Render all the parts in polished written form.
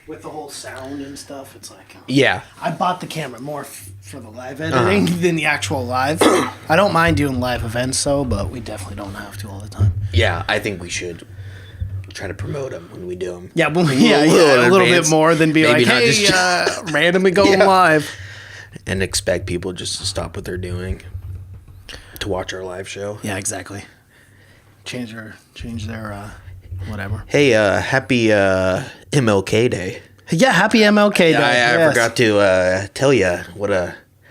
with the whole sound and stuff. It's like Yeah. I bought the camera more for the live editing than the actual live. I don't mind doing live events though, but we definitely don't have to all the time. Yeah, I think we should try to promote them when we do them. Yeah, but a little bit more than be Maybe like, not hey, just- randomly going live. And expect people just to stop what they're doing to watch our live show. Yeah, exactly. Change their whatever. Hey, happy MLK Day. Yeah, happy MLK Day. I yes. forgot to tell you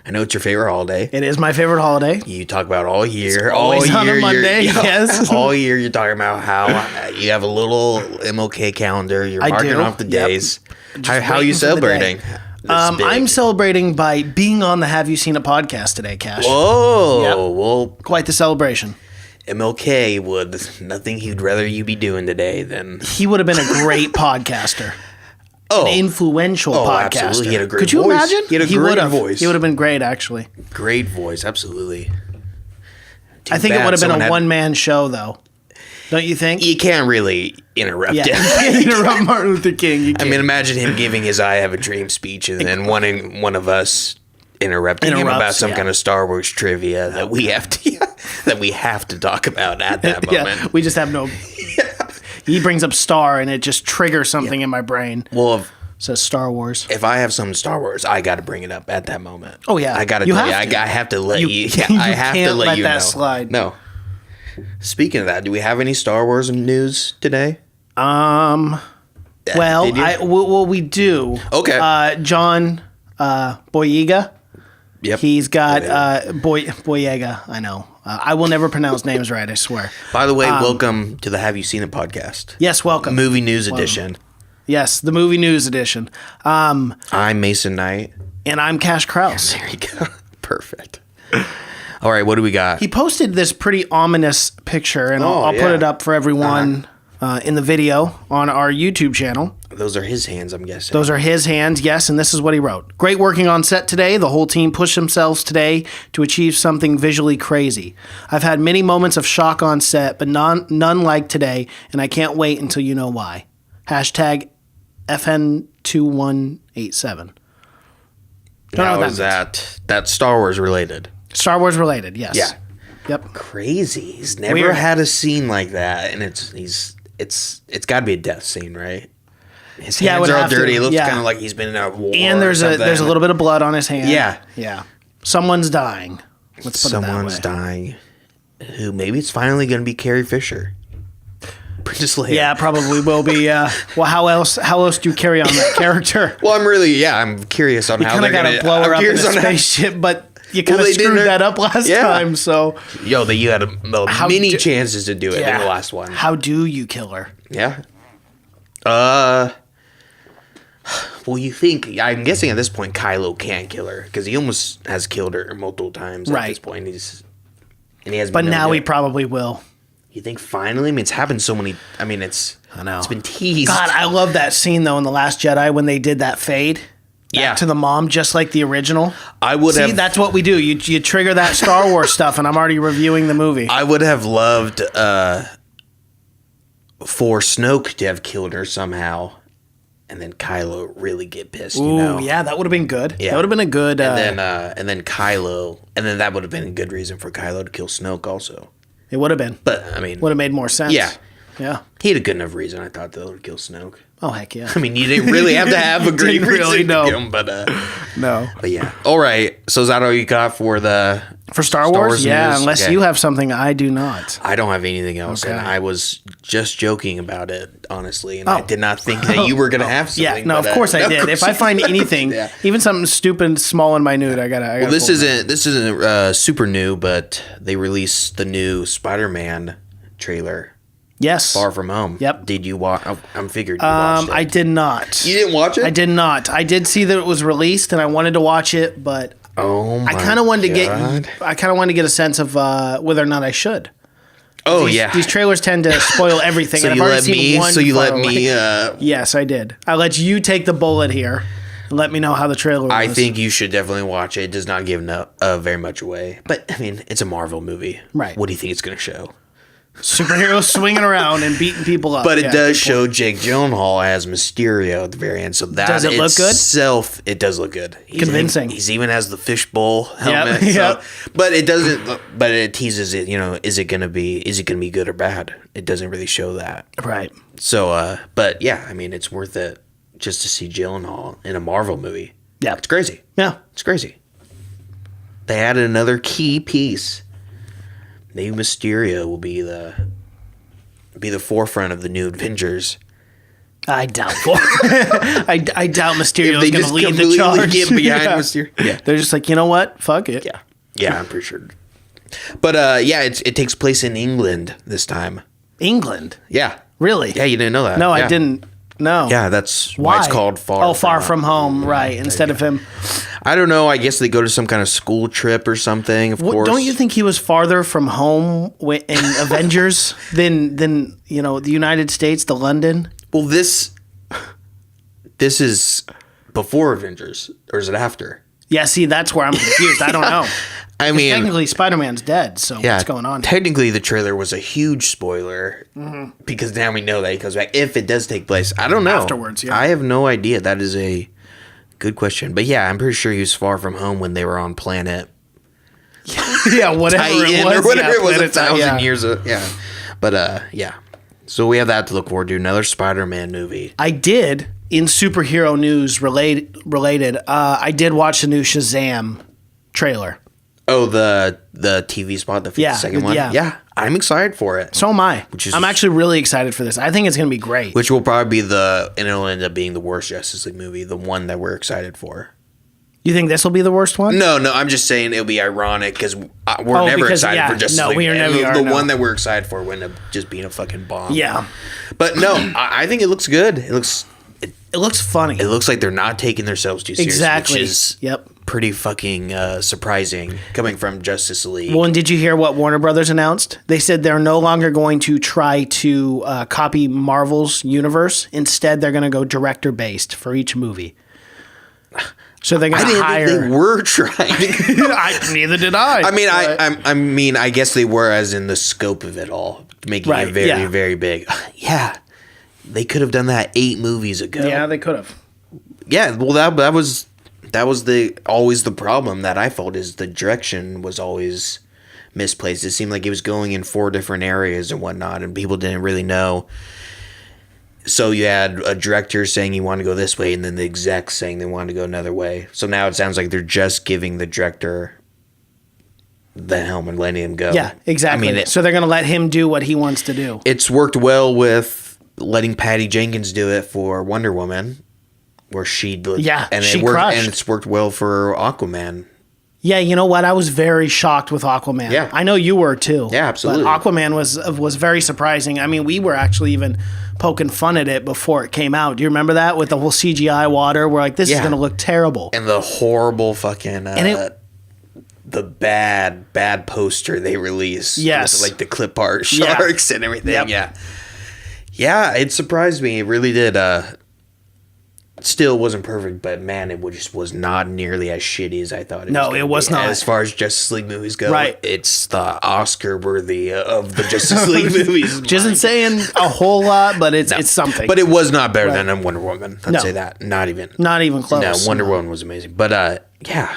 I know it's your favorite holiday. It is my favorite holiday. You talk about all year. Always all on year, a Monday, yes. All year you're talking about how you have a little MLK calendar. You're marking do. off the Yep. days. How are waiting you for the celebrating? day. this big? I'm celebrating by being on the Have You Seen It podcast today, Cash. Whoa. Yep. Well, Quite the celebration. MLK would nothing he'd rather you be doing today than He would have been a great podcaster. An influential podcaster. Absolutely. He had a great Could you voice. imagine? He had a great would've. voice. He would have been great, actually. Great voice, absolutely. I think it would have been a one-man show, though. Don't you think? You can't really interrupt Yeah. him. You can't interrupt Martin Luther King. You I can't. mean, imagine him giving his "I Have a Dream" speech and then one of us interrupting him about some kind of Star Wars trivia that we have to talk about at that moment. Yeah, we just have no. He brings up Star, and it just triggers something in my brain. Well, Says Star Wars. if I have some Star Wars, I got to bring it up at that moment. Oh, yeah. I got to You tell you. have to. I have to let you. Yeah, you I have to can't let let you that know. slide. No. Speaking of that, do we have any Star Wars news today? Well, Did you? we do. Okay. John Boyega. Yep. He's got Boyega. I know. I will never pronounce names right. I swear. By the way, welcome to the Have You Seen It podcast. Yes, welcome. Movie news edition. Yes, the movie news edition. I'm Mason Knight. And I'm Cash Krause. There you go. Perfect. All right, what do we got? He posted this pretty ominous picture, and I'll put yeah. it up for everyone in the video on our YouTube channel. Those are his hands, I'm guessing. Those are his hands, yes, and this is what he wrote. Great working on set today. The whole team pushed themselves today to achieve something visually crazy. I've had many moments of shock on set, but none like today, and I can't wait until you know why. Hashtag FN2187. Don't know what that means. That's Star Wars related. Star Wars related, yes. Yeah. Yep. Crazy. He's never Weird. had a scene like that, and it's got to be a death scene, right? His Yeah, it hands would are all have to, dirty. It looks yeah. kind of like he's been in a war. And there's or a something. little bit of blood on his hand. Yeah. Yeah. Someone's dying. Let's put Someone's it that way. dying. Who maybe it's finally going to be Carrie Fisher. Princess Leia. Yeah, probably will be. Well, how else do you carry on that character? Well, I'm curious on how Kind they're of got going to blow her up in a on spaceship, but you kind of they screwed didn't- that up last Yeah. time. So You had many do- chances to do it in the last one. How do you kill her? Yeah. Well, you think? I'm guessing at this point Kylo can't kill her because he almost has killed her multiple times at Right. this point. He has. But been now known he to- probably will. You think finally? I mean, it's happened so many. I mean, I know. It's been teased. God, I love that scene though in The Last Jedi when they did that fade. Back to the mom, just like the original. I would See, have. that's what we do. You trigger that Star Wars stuff, and I'm already reviewing the movie. I would have loved for Snoke to have killed her somehow, and then Kylo really get pissed. Ooh, you know? yeah, that would have been good. Yeah. That would have been a good. And then Kylo, and then that would have been a good reason for Kylo to kill Snoke also. It would have been. But I mean, Would have made more sense. Yeah. Yeah. he had a good enough reason. I thought to kill Snoke. Oh heck yeah. I mean, you didn't really have to have a great Didn't reason really, no. to kill him, but No. yeah. All right. So is that all you got for the For Star Wars? Yeah, news? unless Okay. you have something I do not. I don't have anything else, and Okay. I was just joking about it, honestly, and I did not think that you were going to have something. Yeah, no, but, of course I of did. course If I you find did. anything, Yeah. even something stupid, small and minute, I gotta. Well, this isn't super new, but they released the new Spider-Man trailer, Yes. Far From Home. Yep. Did you watch? I'm figured you watched it. I did not. You didn't watch it? I did not. I did see that it was released, and I wanted to watch it, but Oh my! I kind of wanted God. to get. I kind of wanted to get a sense of whether or not I should. Oh These, yeah. These trailers tend to spoil everything. So and you I've already let seen me. one So you far let away. me. Yes, I did. I let you take the bullet here. And let me know how the trailer was. I think you should definitely watch it. It does not give very much away, but I mean, it's a Marvel movie. Right. What do you think it's going to show? Superheroes swinging around and beating people up. But it does show Jake Gyllenhaal as Mysterio at the very end. So that does it look good? Itself, it does look good. Convincing. He's even has the fishbowl helmet. Yep. But it doesn't. But it teases it. Is it gonna be good or bad? It doesn't really show that. Right. So, but yeah, I mean, it's worth it just to see Gyllenhaal in a Marvel movie. Yeah, it's crazy. Yeah, it's crazy. They added another key piece. Maybe Mysterio will be the forefront of the new Avengers. I doubt I doubt Mysterio is going to lead the charge. Get behind Mysterio. Yeah, they're just like, you know what? Fuck it. Yeah, I'm pretty sure. But it takes place in England this time. England? Yeah. Really? Yeah, you didn't know that. No, yeah. I didn't. No. Yeah, that's why it's called Far. Oh, Far From Home, right? Instead of him. I don't know. I guess they go to some kind of school trip or something. Of course. Don't you think he was farther from home in Avengers than the United States, the London? Well, this is before Avengers, or is it after? Yeah, see, that's where I'm confused. I don't know. I mean, technically, Spider-Man's dead, so what's going on? Technically, the trailer was a huge spoiler because now we know that he comes back. If it does take place, I don't know. Afterwards, yeah. I have no idea. That is a good question. But yeah, I'm pretty sure he was far from home when they were on planet. Yeah, whatever it was. Or whatever it was, 1,000 years. Yeah. But yeah. So we have that to look forward to. Another Spider-Man movie. I did, in superhero news related, I did watch the new Shazam trailer. Oh, the TV spot, the 52nd one? Yeah. I'm excited for it. So am I. I'm actually really excited for this. I think it's going to be great. Which will probably be and it'll end up being the worst Justice League movie, the one that we're excited for. You think this will be the worst one? No, I'm just saying it'll be ironic because we're never excited for Justice League. We are never. The one that we're excited for will end up just being a fucking bomb. Yeah. But no, I think it looks good. It looks funny. It looks like they're not taking themselves too seriously. Exactly. Which is pretty fucking surprising coming from Justice League. Well, and did you hear what Warner Brothers announced? They said they're no longer going to try to copy Marvel's universe. Instead, they're going to go director-based for each movie. So they're going to hire. I didn't think they were trying. Neither did I. I mean, I guess they were, as in the scope of it all, making it very, very big. Yeah, they could have done that 8 movies ago. Yeah, they could have. Yeah, well, that was always the problem that I felt is the direction was always misplaced. It seemed like it was going in 4 different areas and whatnot, and people didn't really know. So you had a director saying he wanted to go this way, and then the execs saying they wanted to go another way. So now it sounds like they're just giving the director the helm and letting him go. Yeah, exactly. I mean, so they're going to let him do what he wants to do. It's worked well with letting Patty Jenkins do it for Wonder Woman, where she crushed. And it's worked well for Aquaman. Yeah, you know what? I was very shocked with Aquaman. Yeah. I know you were too. Yeah, absolutely. But Aquaman was very surprising. I mean, we were actually even poking fun at it before it came out. Do you remember that with the whole CGI water? We're like, this is going to look terrible. And the horrible fucking the bad poster they released. Yes. With, like the clip art sharks and everything. Yep. Yeah. Yeah, it surprised me. It really did. Still wasn't perfect, but man, it just was not nearly as shitty as I thought. It was not. As far as Justice League movies go, right? It's the Oscar worthy of the Justice League movies. Which isn't saying a whole lot, but it's something. But it was not better than Wonder Woman. I'd say that. Not even close. No, Wonder Woman was amazing. But yeah,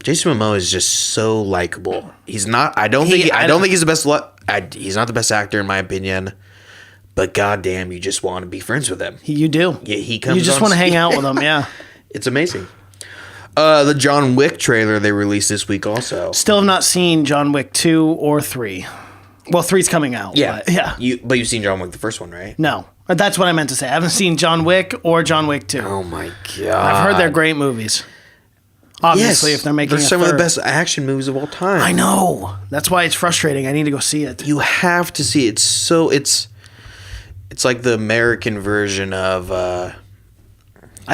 Jason Momoa is just so likable. He's not. I don't think he's the best. He's not the best actor in my opinion. But goddamn, you just want to be friends with him. You do. Yeah, he comes. You just want to hang out with him. Yeah, it's amazing. The John Wick trailer they released this week also. Still have not seen John Wick 2 or 3. Well, 3's coming out. Yeah, but, yeah. But you've seen John Wick the first one, right? No, that's what I meant to say. I haven't seen John Wick or John Wick 2. Oh my god! I've heard they're great movies. Obviously, if they're making they're some of the best action movies of all time. I know. That's why it's frustrating. I need to go see it. You have to see it. It's like the American version of... I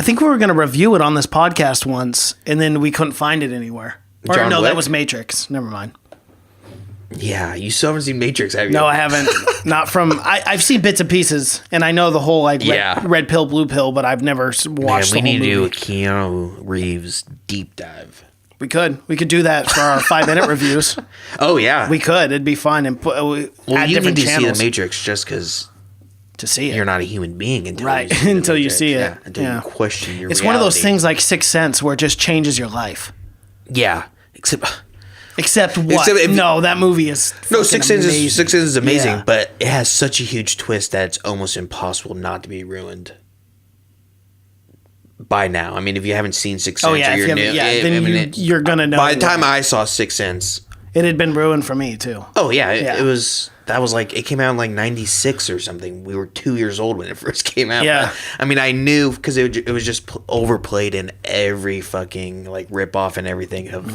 think we were going to review it on this podcast once, and then we couldn't find it anywhere. Or John Wick? That was Matrix. Never mind. Yeah, you still haven't seen Matrix, have you? No, I haven't. Not from... I've seen bits and pieces, and I know the whole red pill, blue pill, but I've never watched the whole movie. We need to do a Keanu Reeves deep dive. We could do that for our 5-minute reviews. Oh yeah, We could. It'd be fun and put add you different need to channels see the Matrix just because to see it. you're not a human being until Right, you see the until you Matrix. see it. Yeah, until Yeah. you question your. It's one of those reality. things like Sixth Sense where it just changes your life. Yeah, except Except what? Except if- no, that movie is no, fucking Sixth Sense is amazing, Yeah. but it has such a huge twist that it's almost impossible not to be ruined. By now, I mean, if you haven't seen Sixth Sense, Oh yeah, or if you're you new, haven't- yeah, then you're gonna know. By the time I saw Sixth Sense, it had been ruined for me too. oh yeah, Yeah. it was. That was like it came out in like '96 or something. We were 2 years old when it first came out. Yeah. I mean, I knew because it was just overplayed in every fucking like rip off and everything of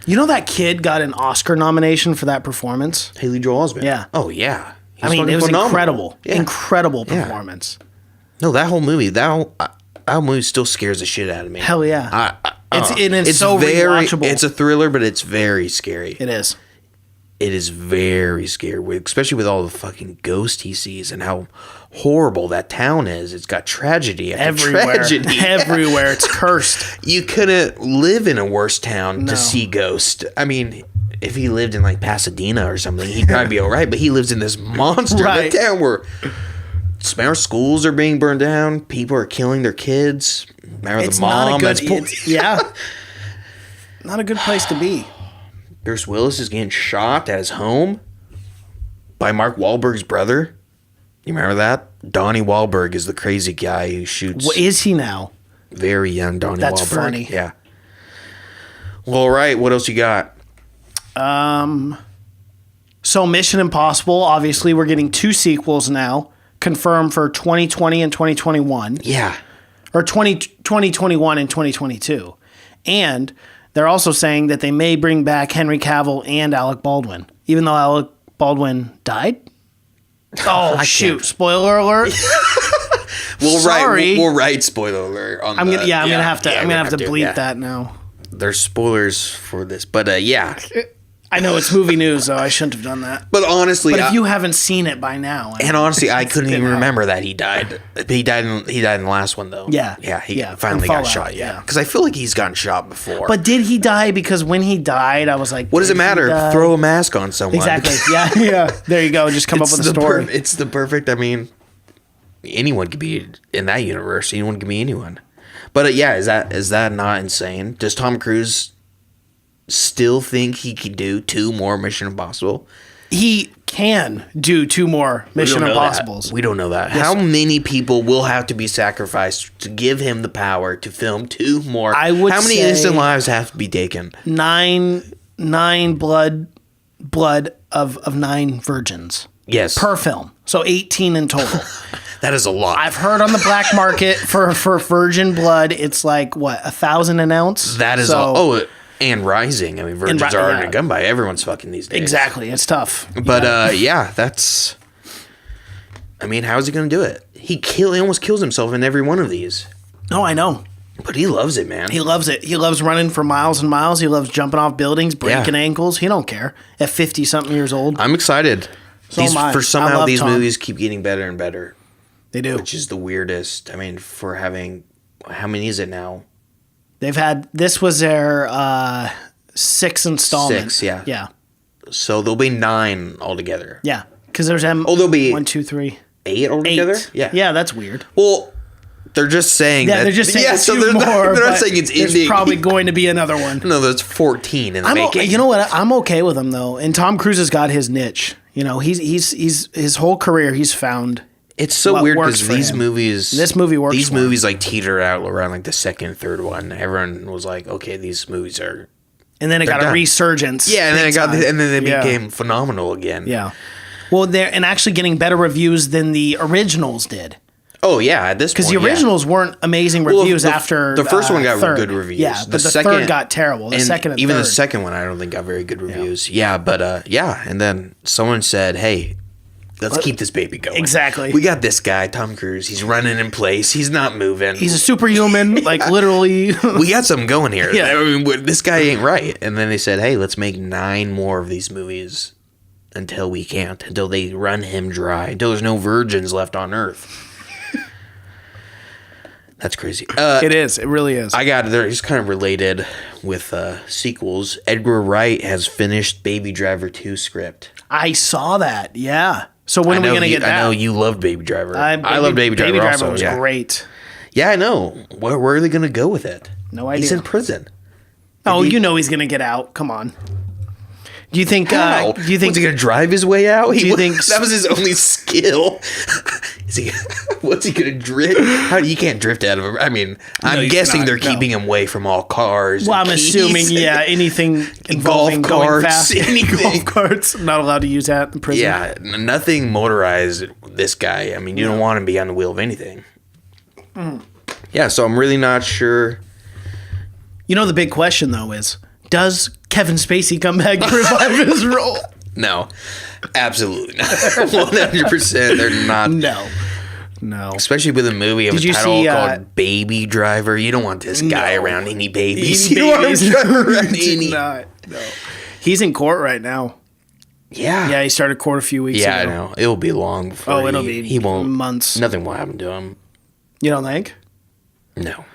You know that kid got an Oscar nomination for that performance. Haley Joel Osment. Yeah. Oh yeah. He's I mean, fucking it was phenomenal. incredible, Yeah. incredible Yeah. performance. No, that whole movie, that whole movie still scares the shit out of me. Hell yeah. It's so very, rewatchable. It's a thriller, but it's very scary. It is. It is very scary, especially with all the fucking ghosts he sees and how horrible that town is. It's got tragedy after Everywhere, tragedy. everywhere, it's cursed. You couldn't live in a worse town No. to see ghosts. I mean, if he lived in like Pasadena or something, he'd probably be all right. But he lives in this monster Right. town where our schools are being burned down. People are killing their kids. Remember It's the mom? not a good. that's pulled- Yeah, not a good place to be. Bruce Willis is getting shot at his home by Mark Wahlberg's brother. You remember that? Donnie Wahlberg is the crazy guy who shoots What is he now? very young Donnie That's Wahlberg. funny. Yeah. Well, all right. What else you got? So Mission Impossible. Obviously, we're getting 2 sequels now, confirmed for 2020 and 2021, Yeah. or 2021 and 2022, and they're also saying that they may bring back Henry Cavill and Alec Baldwin, even though Alec Baldwin died. Oh shoot! can't- Spoiler alert. Sorry. We'll write spoiler alert on I'm the, gonna. I'm gonna have to. yeah, I'm we gonna have to bleep yeah. that now. There's spoilers for this, but yeah. I know it's movie news, so I shouldn't have done that. But honestly, But if you haven't seen it by now, and honestly, I couldn't even out. remember that he died. He died in the last one though. Yeah. Yeah. He Yeah, finally from got Fallout, shot. yeah. Yeah. Because I feel like he's gotten shot before. But did he die? Because when he died, I was like, what does it did he matter? die? Throw a mask on someone. Exactly. Yeah. Yeah. There you go. Just come up It's with a the story. it's the perfect. I mean, anyone could be in that universe. Anyone could be anyone. But yeah, is that not insane? Does Tom Cruise still think he could do 2 more Mission Impossible? He can do 2 more Mission We don't know Impossibles. that. We don't know that. How many people will have to be sacrificed to give him the power to film 2 more? I would How many say- innocent lives have to be taken? 9 blood of 9 virgins Yes, per film. So 18 in total. that is a lot. I've heard on the black market for virgin blood, it's like what, 1,000 an ounce. that is so, and rising. I mean, virgins are hard to yeah. come by. Everyone's fucking these days. Exactly. It's tough. But yeah, that's. I mean, how is he going to do it? He almost kills himself in every one of these. No, I know. But he loves it, man. He loves it. He loves running for miles and miles. He loves jumping off buildings, breaking ankles. He don't care. At 50 something years old, I'm excited. So am I. For I somehow love these Tom. movies keep getting better and better, they do. which is the weirdest. I mean, for having how many is it now? They've had this was their 6th installment. 6, yeah. Yeah. So there'll be 9 altogether. Yeah. Because there's M. Oh, there'll be 1, 2, 3, 8 altogether. 8. Yeah. Yeah, that's weird. Well, they're just saying. Yeah, that, they're just saying yeah, 2 so they're more. Not, they're not but saying it's there's ending. probably going to be another one. No, there's 14 in the I'm making. you know what? I'm okay with him though. And Tom Cruise has got his niche. You know, he's his whole career he's found. It's so what weird works because for these him. movies. This movie works These for him. movies like teeter out around like the 2nd, 3rd one. Everyone was like, "Okay, these movies are." And then it got done. a resurgence. Yeah, and then big it got, time. and then they Yeah. became phenomenal again. Yeah. Well, they're and actually getting better reviews than the originals did. Oh yeah, at this Because point, the originals weren't amazing Well, reviews the- after the first one got third. good reviews. Yeah, The but the second- third got terrible. The and second and even third. the second one, I don't think got very good reviews. Yeah, but yeah, and then someone said, "Hey, let's keep this baby going." Exactly. We got this guy, Tom Cruise. He's running in place. He's not moving. He's a superhuman, like literally. We got something going here. Yeah. I mean, this guy ain't right. And then they said, "Hey, let's make 9 more of these movies until we can't, until they run him dry, until there's no virgins left on Earth." That's crazy. It is. It really is. I got it. It's kind of related with sequels. Edgar Wright has finished Baby Driver 2 script. I saw that. Yeah. So when are we going to get that? I know you loved Baby Driver. I love Baby Driver. Baby Driver also, was great. Yeah, I know. Where are they going to go with it? No idea. He's in prison. Oh, you know he's going to get out. Come on. Do you think? How? Do you think was he going to drive his way out? Do you think that was his only skill? Is he? What's he going to drift? You can't drift out of him. I mean, I'm guessing they're keeping him away from all cars. Well, I'm assuming, anything involving golf carts, going fast. anything. Golf carts, not allowed to use that in prison. Yeah, nothing motorized. This guy. I mean, you don't want him to be on the wheel of anything. Yeah, so I'm really not sure. You know, the big question though is, does Kevin Spacey come back to revive his role? No, absolutely not. 100%. They're not. No. Especially with a movie of a title called Baby Driver. You don't want this guy around any babies. You don't want him driving around any. No. He's in court right now. Yeah. Yeah, he started court a few weeks ago. Yeah, I know. It'll be long before it'll be he won't. months. Nothing will happen to him. You don't think? No.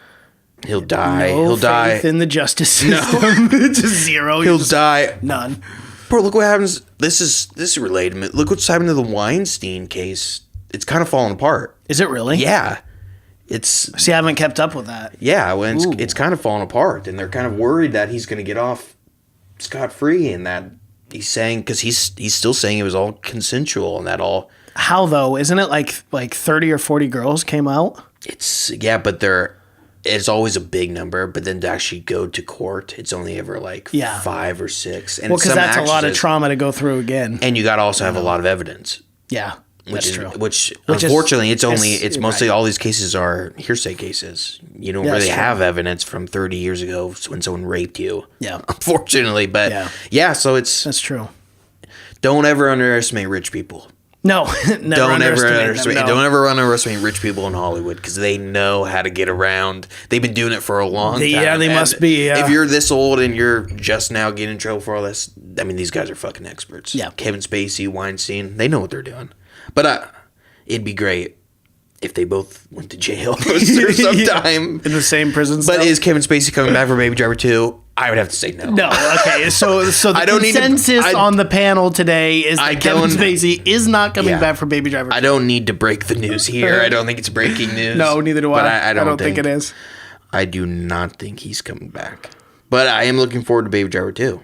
He'll die. No He'll die. faith in the justice system. Just zero. He'll die. None. Bro, look what happens. This is related. Look what's happened to the Weinstein case. It's kind of falling apart. Is it really? Yeah. See, I haven't kept up with that. Yeah, when it's kind of falling apart, and they're kind of worried that he's going to get off scot-free, and that he's saying, because he's still saying it was all consensual and that all. How though? Isn't it like 30 or 40 girls came out? But it's always a big number, but then to actually go to court, it's only ever 5 or 6. And because that's a lot of trauma to go through again. And you got to also have a lot of evidence. Yeah, that's true. Which unfortunately, it's mostly all these cases are hearsay cases. You don't really have evidence from 30 years ago when someone raped you. Yeah. Unfortunately, but so that's true. Don't ever underestimate rich people. No, don't ever underestimate rich people in Hollywood, because they know how to get around. They've been doing it for a long time. Yeah, they must be. If you're this old and you're just now getting in trouble for all this, I mean, these guys are fucking experts. Yeah. Kevin Spacey, Weinstein, they know what they're doing. But it'd be great if they both went to jail for some time. In the same prison cell. But is Kevin Spacey coming back for Baby Driver 2? I would have to say no. No, okay. So the consensus on the panel today is that Kevin Spacey is not coming back for Baby Driver 2. I don't need to break the news here. I don't think it's breaking news. No, neither do I. But I don't think it is. I do not think he's coming back. But I am looking forward to Baby Driver 2.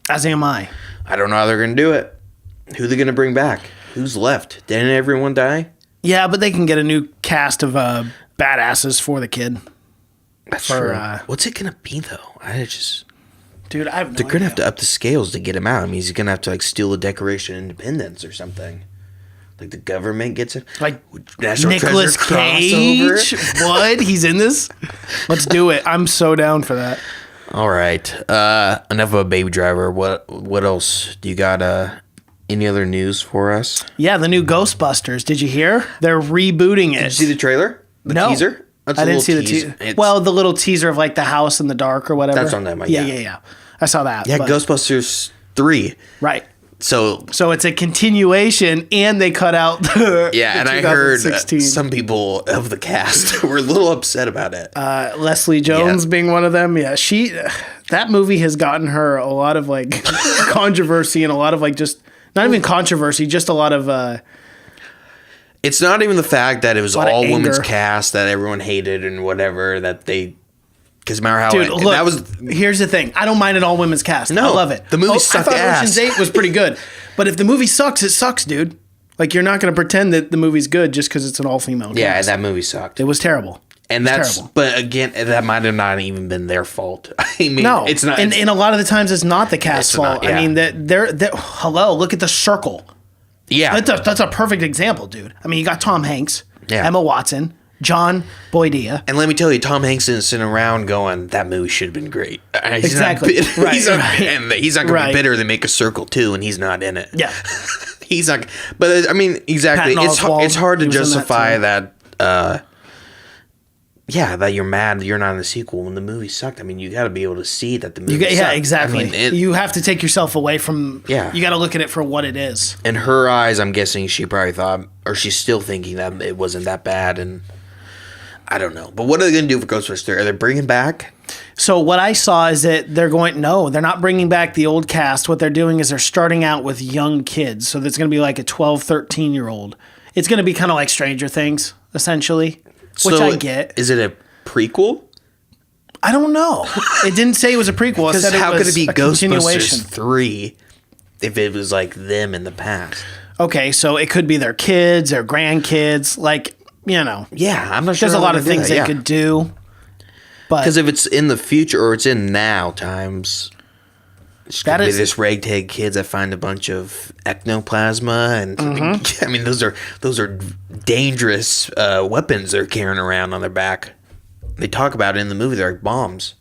As am I. I don't know how they're going to do it. Who are they going to bring back? Who's left? Didn't everyone die? Yeah, but they can get a new cast of badasses for the kid. That's true. What's it gonna be though? Dude, I have no They're gonna have to up the scales to get him out. I mean, he's gonna have to steal the Declaration of Independence or something. Like the government gets it. Like National Nicolas Cage. What? He's in this? Let's do it. I'm so down for that. All right. Enough of a Baby Driver. What else? Do you got? Any other news for us? Yeah, the new Ghostbusters. Did you hear? They're rebooting it. Did you see the trailer? The teaser? I didn't see the teaser. Well, the little teaser of the house in the dark or whatever. That's on them. Yeah. I saw that. Yeah, Ghostbusters 3. Right. So it's a continuation, and they cut out the and I heard some people of the cast were a little upset about it. Leslie Jones being one of them. Yeah, that movie has gotten her a lot of controversy and a lot of just not even controversy, just a lot of. It's not even the fact that it was all women's cast that everyone hated and whatever that they. Because remember how that was. Here's the thing: I don't mind an all women's cast. No, I love it. The movie sucked ass. I thought Ocean's 8 was pretty good, but if the movie sucks, it sucks, dude. You're not going to pretend that the movie's good just because it's an all female cast. Yeah, that movie sucked. It was terrible. And terrible. But again, that might have not even been their fault. I mean, no, it's not. And a lot of the times, it's not the cast's fault. Not, yeah. I mean, they're hello, look at The Circle. Yeah, that's a perfect example, dude. I mean, you got Tom Hanks, Emma Watson, John Boyega. And let me tell you, Tom Hanks isn't sitting around going, that movie should have been great. Exactly. He's not going to be bitter than make a Circle 2, and he's not in it. Yeah. He's not. But I mean, exactly. It's hard to justify that. That you're mad that you're not in the sequel when the movie sucked. I mean, you got to be able to see that the movie sucked. Yeah, exactly. I mean, you have to take yourself away from. Yeah. You got to look at it for what it is. In her eyes, I'm guessing she probably thought, or she's still thinking that it wasn't that bad, and I don't know. But what are they going to do for Ghostbusters? Are they bringing back? So what I saw is that they're not bringing back the old cast. What they're doing is they're starting out with young kids. So there's going to be like a 12, 13-year-old. It's going to be kind of like Stranger Things, essentially, which I get. Is it a prequel? I don't know. It didn't say it was a prequel. It said How it could was it be a continuation. Ghostbusters 3 if it was like them in the past? Okay, so it could be their kids, their grandkids, like, you know. Yeah, I'm not sure. There's a lot of things they could do. Because if it's in the future or it's in now times, it's going to be this ragtag kids that find a bunch of ectoplasma. And I mean, those are dangerous weapons they're carrying around on their back. They talk about it in the movie. They're like bombs.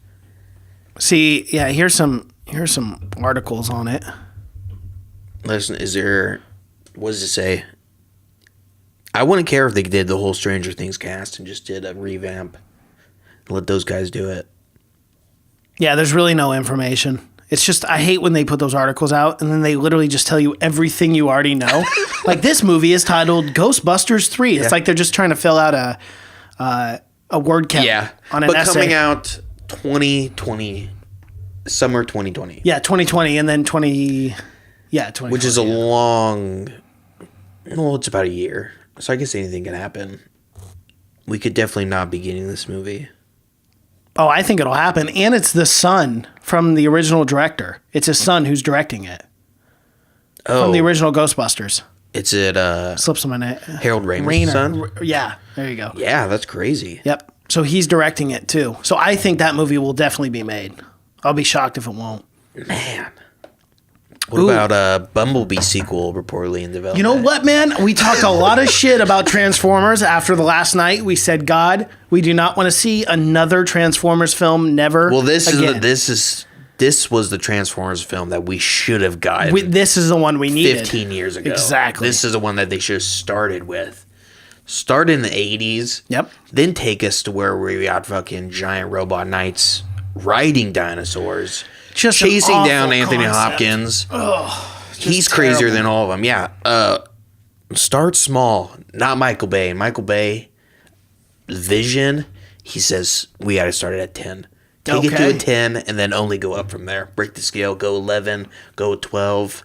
See, yeah, here's some articles on it. Listen, what does it say? I wouldn't care if they did the whole Stranger Things cast and just did a revamp. Let those guys do it. Yeah, there's really no information. It's just, I hate when they put those articles out and then they literally just tell you everything you already know. Like, this movie is titled Ghostbusters 3. It's like they're just trying to fill out a word count on an essay. But coming out 2020, summer 2020. Yeah, 2020 and then 2020. Which is a long, well, it's about a year. So I guess anything can happen. We could definitely not be getting this movie. Oh, I think it'll happen. And it's the son from the original director. It's his son who's directing it. Oh. From the original Ghostbusters. It's slips on my name. Harold Ramis' son? Yeah, there you go. Yeah, that's crazy. Yep. So he's directing it too. So I think that movie will definitely be made. I'll be shocked if it won't. Man. What about a Bumblebee sequel reportedly in development? You know what, man? We talked a lot of shit about Transformers after the last night. We said, God, we do not want to see another Transformers film. Never. Well, this again. this was the Transformers film that we should have gotten. This is the one we needed 15 years ago. Exactly. This is the one that they should have started with. Start in the 80s. Yep. Then take us to where we got fucking giant robot knights riding dinosaurs. Just chasing down Anthony Hopkins. He's crazier than all of them. Yeah. Start small. Not Michael Bay. Michael Bay vision, he says we got to start it at 10. Take it to a 10 and then only go up from there. Break the scale. Go 11. Go 12.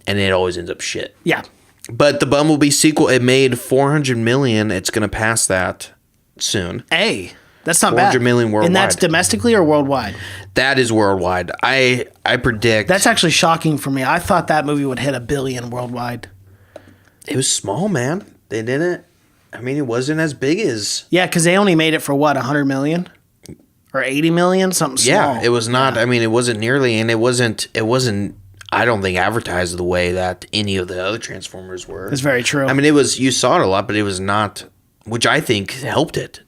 And it always ends up shit. Yeah. But the Bumblebee sequel, it made $400 million. It's going to pass that soon. Hey. That's not bad. 400 million worldwide. And that's domestically or worldwide? That is worldwide. I predict. That's actually shocking for me. I thought that movie would hit $1 billion worldwide. It was small, man. They didn't. I mean, it wasn't as big as. Yeah, because they only made it for what, 100 million? Or 80 million? Something small. Yeah, it was not. Yeah. I mean, it wasn't nearly, and it wasn't. I don't think advertised the way that any of the other Transformers were. That's very true. I mean, it was. You saw it a lot, but it was not. Which I think helped it.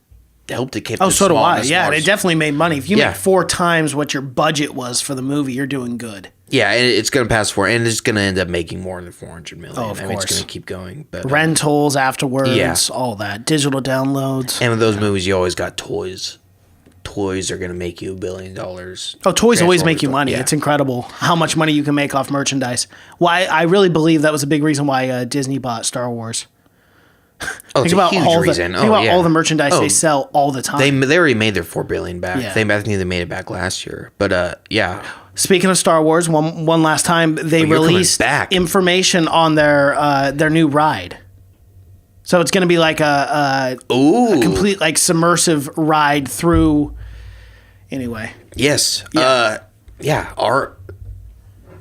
Helped it keep. Oh, so do I. Yeah, it definitely made money. If you make 4 times what your budget was for the movie, you're doing good. Yeah, and it's going to pass for, and it's going to end up making more than $400 million. Oh, of course. It's going to keep going. But, rentals afterwards, all that, digital downloads. And with those movies, you always got toys. Toys are going to make you $1 billion. Oh, toys always make you money. Yeah. It's incredible how much money you can make off merchandise. Why I really believe that was a big reason why Disney bought Star Wars. Think about all the merchandise they sell all the time. They already made their $4 billion back. Yeah. I think they made it back last year. But yeah. Speaking of Star Wars, one last time they released information on their new ride. So it's going to be like a complete like submersive ride through. Anyway. Yes. Yeah.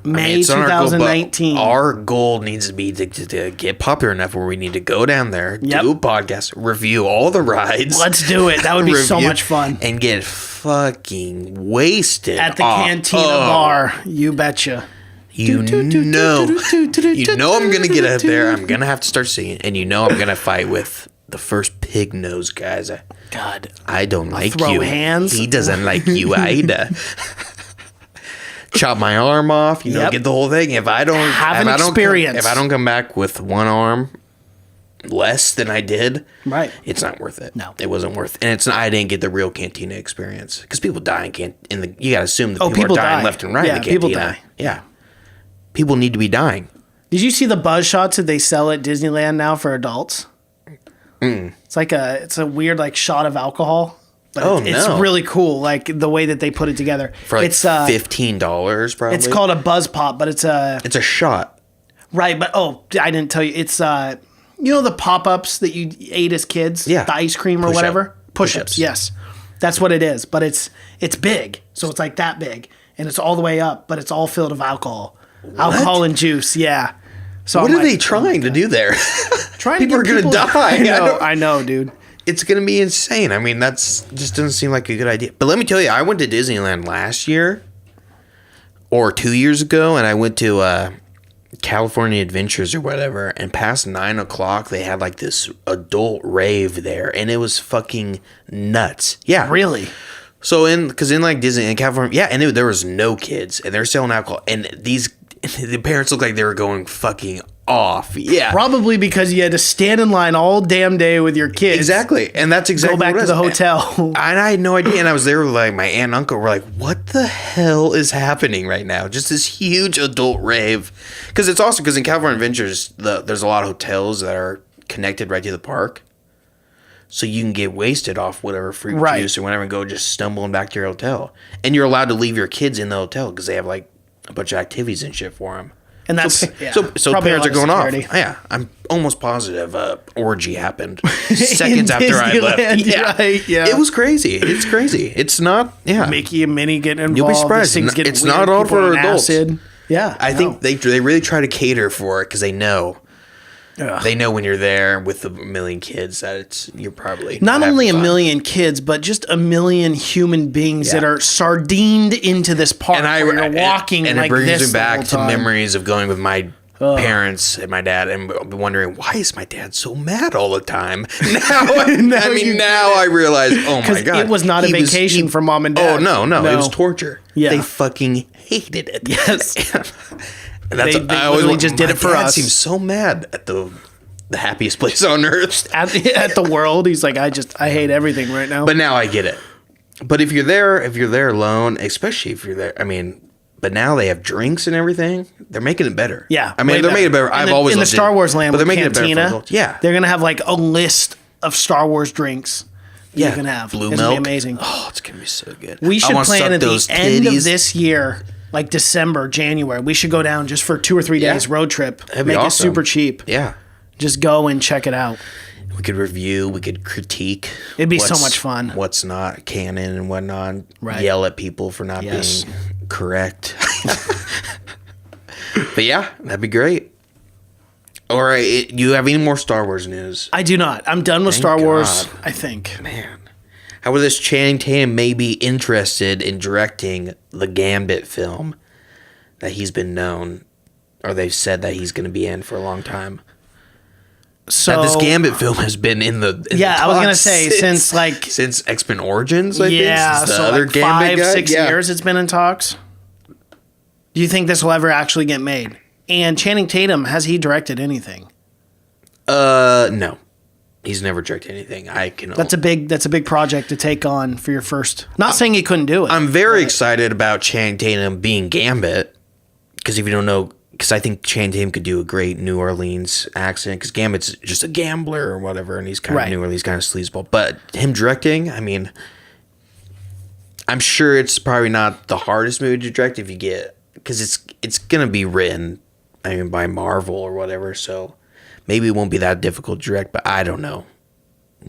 May 2019. Our goal needs to be to get popular enough where we need to go down there, do a podcast, review all the rides. Let's do it. That would be so much fun. And get fucking wasted. At the Cantina bar. You betcha. You know I'm going to get out there. I'm going to have to start singing. And I'm going to fight with the first pig nose guys. God. I don't like throw you. Hands. He doesn't like you either. Chop my arm off, get the whole thing. If I don't come back with one arm less than I did, right, it's not worth it. No, it wasn't worth it. And I didn't get the real Cantina experience because people die you got to assume that people are dying left and right in the Cantina. People die. Yeah, people need to be dying. Did you see the buzz shots that they sell at Disneyland now for adults? It's like it's a weird like shot of alcohol. But it's no. really cool, like the way that they put it together. For like it's $15 probably. It's called a Buzz Pop, but it's a shot. Right, but I didn't tell you. It's the pop-ups that you ate as kids, Yeah. the ice cream or Push-up. whatever. Push-ups, Push-ups. yes. That's what it is, but it's big. So it's like that big and it's all the way up, but it's all filled with alcohol. Alcohol and juice, yeah. So What I'm are like, they trying to do there? People are get going to die. I know, dude. It's going to be insane. I mean, just doesn't seem like a good idea. But let me tell you, I went to Disneyland last year or 2 years ago, and I went to California Adventures or whatever, and past 9 o'clock, they had like this adult rave there, and it was fucking nuts. Yeah. Really? So because in like Disney in California, yeah, and there was no kids, and they're selling alcohol, and the parents looked like they were going fucking off. Yeah. Probably because you had to stand in line all damn day with your kids. Exactly. And that's exactly Go back what to it the is. hotel. And I had no idea. And I was there with like my aunt and uncle were like, what the hell is happening right now? Just this huge adult rave. Because it's also because in California Adventures, there's a lot of hotels that are connected right to the park. So you can get wasted off whatever fruit juice or whatever and go just stumbling back to your hotel. And you're allowed to leave your kids in the hotel because they have like a bunch of activities and shit for them. And that's so probably parents a are lot going of off. security. Yeah, I'm almost positive orgy happened seconds after I left. Disneyland, Yeah. right, yeah. It was crazy. It's crazy. It's not. Yeah, Mickey and Minnie getting involved. You'll be surprised. This thing's getting It's weird. not all People for on adults. acid. Yeah, I think they really try to cater for it because they know. Ugh. They know when you're there with a million kids that you're probably not having only a fun. million kids, but just a million human beings Yeah. that are sardined into this park. And where you're walking and like it brings this me the back whole to time. memories of going with my parents and my dad and wondering why is my dad so mad all the time. Now I realize, oh my god, it was not a vacation for mom and dad. Oh no, it was torture. Yeah. They fucking hated it. Yes. And that's They I always literally went, just did my it for dad us. seems so mad at the happiest place on earth. at the world. He's like, I hate everything right now. But now I get it. But if you're there alone, especially if you're there, I mean, but now they have drinks and everything. They're making it better. yeah, I mean, way they're making it better. I've always in the loved Star Wars land, but they're with making Cantina, it better for adults. Yeah, they're gonna have like a list of Star Wars drinks. yeah. You can have blue it's milk. gonna be amazing. Oh, it's gonna be so good. We I should wanna plan suck at the those end of titties. this year, like December, January. We should go down just for 2 or 3 days road trip. That'd be Make awesome. it super cheap. Yeah, Just go and check it out. we could review. We could critique. It'd be so much fun. What's not canon and whatnot. Right. Yell at people for not Yes. being correct. But yeah, that'd be great. All right, you have any more Star Wars news? I do not. I'm done with Thank Star Wars, God. I think. Man, how about this? Channing Tatum may be interested in directing the Gambit film that he's been known, or they've said that he's going to be in for a long time. So That this Gambit film has been in the I was gonna talks say since X-Men Origins. I yeah, think, since the so other like Gambit guy. 5-6 Yeah. years it's been in talks. Do you think this will ever actually get made? And Channing Tatum, has he directed anything? No, he's never directed anything. I can. That's a big project to take on for your first. Not saying he couldn't do it. I'm very excited about Channing Tatum being Gambit because if you don't know, because I think Channing Tatum could do a great New Orleans accent because Gambit's just a gambler or whatever, and he's kind Right. of New Orleans, kind of sleazeball. But him directing, I mean, I'm sure it's probably not the hardest movie to direct if you get because it's gonna be written, I mean, by Marvel or whatever. So maybe it won't be that difficult to direct, but I don't know.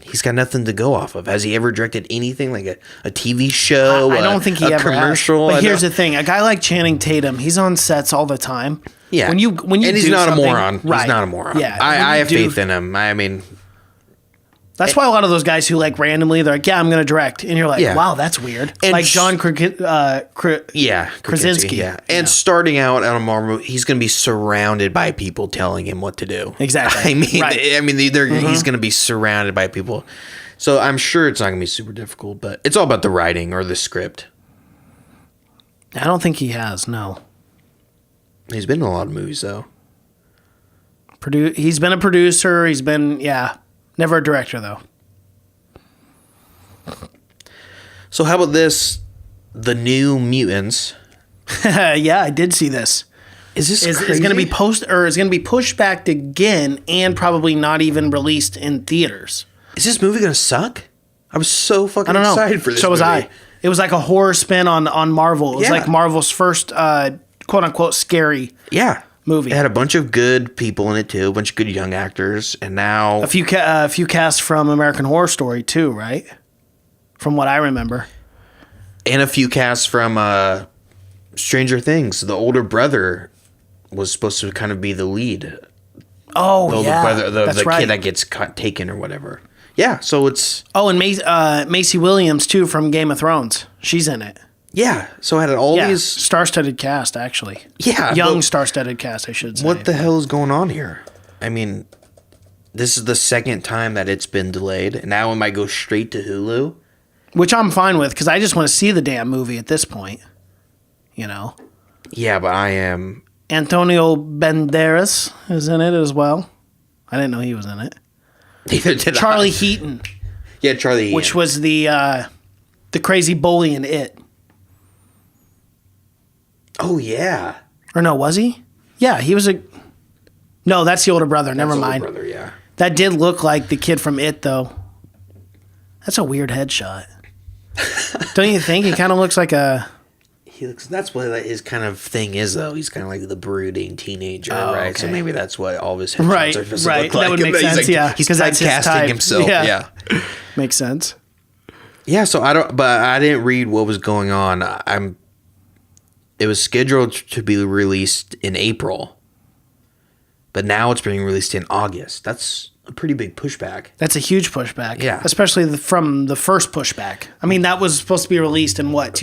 He's got nothing to go off of. Has he ever directed anything like a TV show? I don't think he a ever commercial. has. But I here's don't- the thing: a guy like Channing Tatum, he's on sets all the time. Yeah, When you and he's do not a something- moron. right. He's not a moron. Yeah, when I you have faith in him. I mean, That's why a lot of those guys who like randomly they're like, yeah, I'm going to direct, and you're like, Yeah. wow, that's weird. And like sh- John yeah, Krasinski. Yeah, and starting out on a Marvel movie, he's going to be surrounded by people telling him what to do. Exactly. I mean, Right. He's going to be surrounded by people. So I'm sure it's not going to be super difficult, but it's all about the writing or the script. I don't think he has. No, He's been in a lot of movies though. He's been a producer. He's been never a director though. So how about this? The New Mutants. Yeah, I did see this. is going to be pushed back again and probably not even released in theaters. Is this movie going to suck? I was so fucking I don't know. excited for this So was movie. I. It was like a horror spin on Marvel. It was Yeah. like Marvel's first quote unquote scary movie. It had a bunch of good people in it too, a bunch of good young actors, and now A few casts from American Horror Story too, right? From what I remember. and a few casts from Stranger Things. The older brother was supposed to kind of be the lead. Oh, The older yeah. brother, That's the right. kid that gets taken or whatever. Yeah, so it's Oh, and Macy Williams too from Game of Thrones. She's in it. so it had all Yeah, these. star-studded cast actually. Yeah, young but star-studded cast, I should say. what the hell is going on here? I mean, this is the second time that it's been delayed, and now it might go straight to Hulu. Which I'm fine with because I just want to see the damn movie at this point. You know, Yeah, but I am. Antonio Banderas is in it as well. I didn't know he was in it. Neither did Charlie I. Heaton, Yeah, Charlie. which was the crazy bully in It. Oh yeah. Or no, was he? Yeah, he was a. No, that's the older brother. Never That's older mind. brother, yeah. That did look like the kid from It, though. That's a weird headshot. Don't you think? He kind of looks like a. He looks. That's what his kind of thing is, though. He's kind of like the brooding teenager, Oh, right? So okay. maybe that's what all of his headshots Right, are supposed to right. look That like. would make He's sense, like- yeah, he's 'cause that's his typecasting type. himself. Yeah. Yeah. Makes sense. Yeah. So I don't. But I didn't read what was going on. It was scheduled to be released in April, but now it's being released in August. That's a pretty big pushback. That's a huge pushback. Yeah. Especially from the first pushback. I mean, that was supposed to be released in what,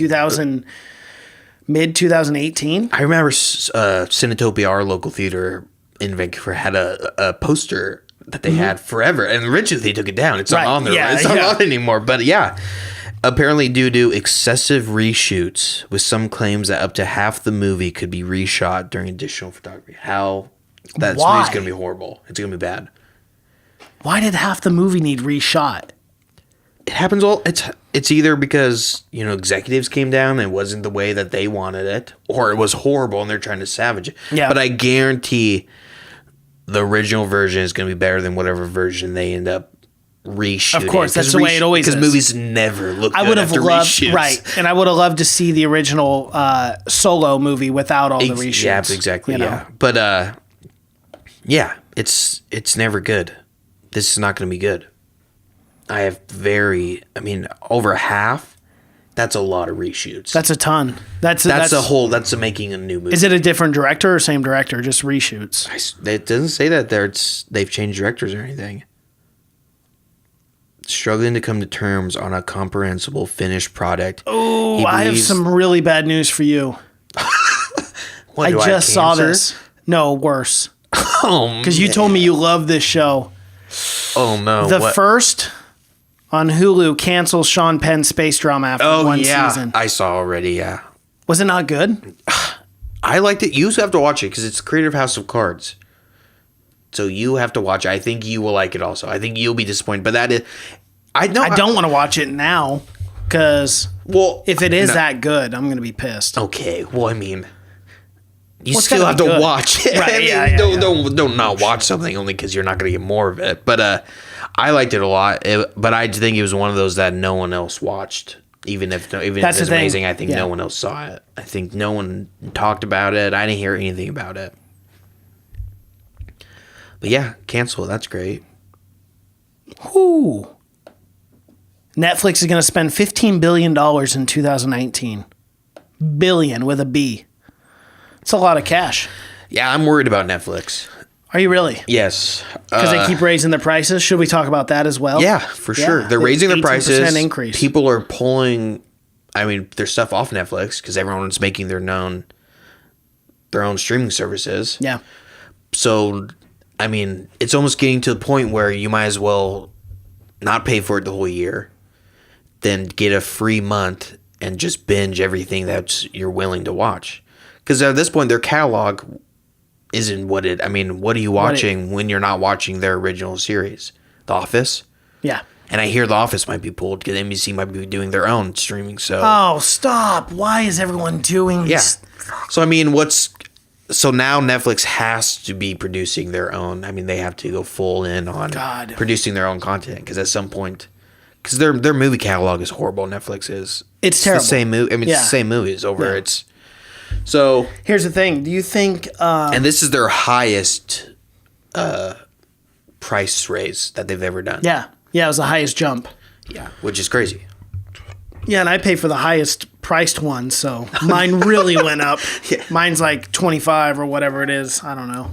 mid 2018? I remember Cinetopia, our local theater in Vancouver, had a poster that they had forever, and originally they took it down. It's Right, not on there. yeah, It's not yeah. on anymore. But yeah, apparently due to excessive reshoots, with some claims that up to half the movie could be reshot during additional photography. How that Why? movie's gonna be horrible. It's gonna be bad. Why did half the movie need reshot? It happens all. It's either because executives came down and it wasn't the way that they wanted it, or it was horrible and they're trying to salvage it. Yeah. But I guarantee the original version is going to be better than whatever version they end up reshooting. Of course, that's the way it always is. Because movies never look good I would have after loved, reshoots. right, and I would have loved to see the original Solo movie without all the reshoots. Yeah, exactly. you know? Yeah, but yeah, it's never good. This is not going to be good. I have over half. That's a lot of reshoots. That's a ton. That's making a new movie. Is it a different director or same director? Just reshoots. It doesn't say that they've changed directors or anything. Struggling to come to terms on a comprehensible finished product. Oh, I have some really bad news for you. What, I do have just saw cancer? this. No, worse. Oh, Because you told me you love this show. oh no. The what? first on Hulu cancels Sean Penn's space drama after one season. I saw already. Yeah, Was it not good? I liked it. You have to watch it because it's Creative House of Cards. So you have to watch it. I think you will like it also. I think you'll be disappointed, but that is. I don't want to watch it now because if it is that good, I'm going to be pissed. Okay, well, I mean, you Well, it's still gotta have be to good. watch it. Right, I mean, yeah, don't not watch something only because you're not going to get more of it. But I liked it a lot. But I think it was one of those that no one else watched. Even if That's it's the thing. amazing, I think Yeah. no one else saw it. I think no one talked about it. I didn't hear anything about it. But yeah, cancel. That's great. Ooh. Netflix is going to spend $15 billion in 2019. Billion with a B. It's a lot of cash. Yeah, I'm worried about Netflix. Are you really? Yes. Because they keep raising their prices. Should we talk about that as well? Yeah, for sure. They're the raising their 18% prices. increase. People are pulling, their stuff off Netflix because everyone's making their own streaming services. Yeah. So, it's almost getting to the point where you might as well not pay for it the whole year, then get a free month and just binge everything that you're willing to watch. Because at this point, their catalog isn't what are you watching when you're not watching their original series? The Office? Yeah. And I hear The Office might be pulled because NBC might be doing their own streaming. So Oh, stop. Why is everyone doing yeah. this? So So now Netflix has to be producing their own. I mean, they have to go full in on producing their own content because at some point, because their movie catalog is horrible. Netflix is. It's terrible. The same movie. I mean, it's the same movies over. Yeah. It's so. Here's the thing. Do you think? And this is their highest price raise that they've ever done. Yeah, it was the highest jump. Yeah, which is crazy. Yeah, and I pay for the highest priced one, so mine really went up. Yeah. Mine's like 25 or whatever it is. I don't know.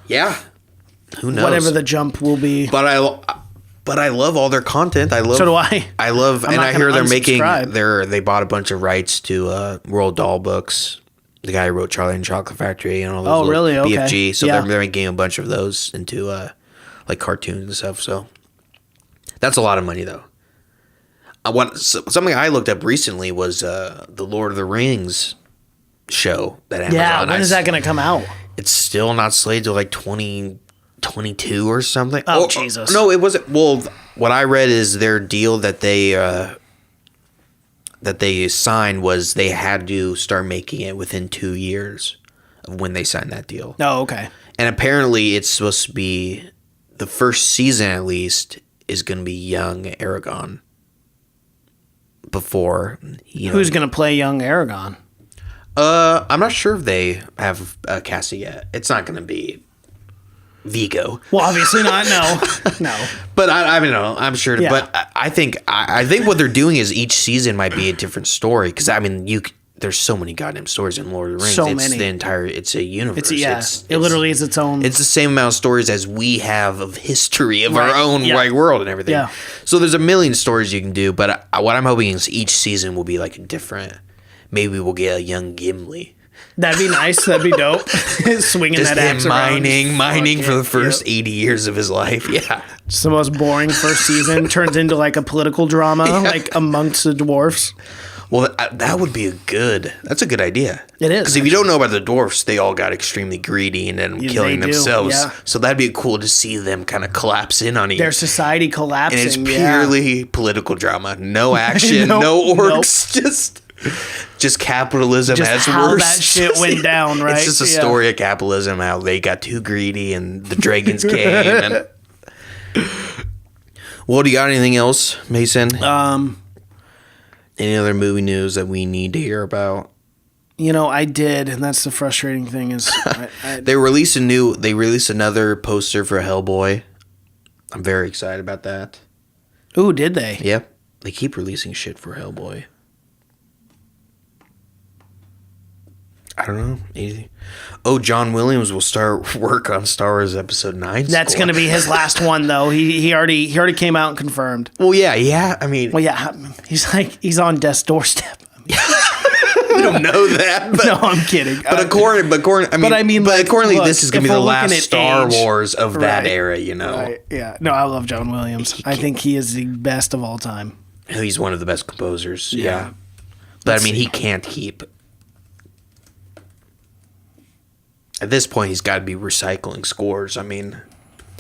Yeah. Who knows? Whatever the jump will be. But I love all their content. So do I. I love, and I hear they bought a bunch of rights to Roald Dahl books. The guy who wrote Charlie and the Chocolate Factory and all those. Oh, really? Okay. BFG. So they're making a bunch of those into like cartoons and stuff. So that's a lot of money, though. Something I looked up recently was the Lord of the Rings show that Amazon. Yeah, when is that going to come out? It's still not slated till like 2022 or something. Oh, Jesus. No, it wasn't. Well, what I read is their deal that they signed was they had to start making it within 2 years of when they signed that deal. Oh, okay. And apparently it's supposed to be the first season at least is going to be young Aragorn. Before, who's going to play young Aragorn? I'm not sure if they have cast it yet. It's not going to be Vigo. Well, obviously not. No. But I don't know. I'm sure. Yeah. But I think what they're doing is each season might be a different story because I mean there's so many goddamn stories in Lord of the Rings. So many. It's a universe. It literally is its own. It's the same amount of stories as we have of history of our own world and everything. Yeah. So there's a million stories you can do, but what I'm hoping is each season will be like different. Maybe we'll get a young Gimli. That'd be nice. That'd be dope. Swinging just that axe around. Mining for the first 80 years of his life. Yeah. Just the most boring first season turns into like a political drama, like amongst the dwarfs. Well, that's a good idea. It is. Because if you don't know about the dwarfs, they all got extremely greedy and then killing themselves. Yeah. So that'd be cool to see them kind of collapse in on each other. Their society collapsing. And it's purely political drama. No action, no orcs, just capitalism just as how worse. That shit went down, right? It's just a story of capitalism, how they got too greedy and the dragons came. Well, do you got anything else, Mason? Any other movie news that we need to hear about? I did, and that's the frustrating thing is they released another poster for Hellboy. I'm very excited about that. Ooh, did they? Yep. They keep releasing shit for Hellboy. I don't know. Easy. Oh, John Williams will start work on Star Wars Episode 9. That's going to be his last one, though. He already came out and confirmed. Well, yeah. I mean, he's on death's doorstep. We don't know that. But, no, I'm kidding. But accordingly, this is going to be the last Star Wars of that era. Right, yeah. No, I love John Williams. I think he is the best of all time. He's one of the best composers. Yeah. But he can't keep. At this point, he's got to be recycling scores. I mean,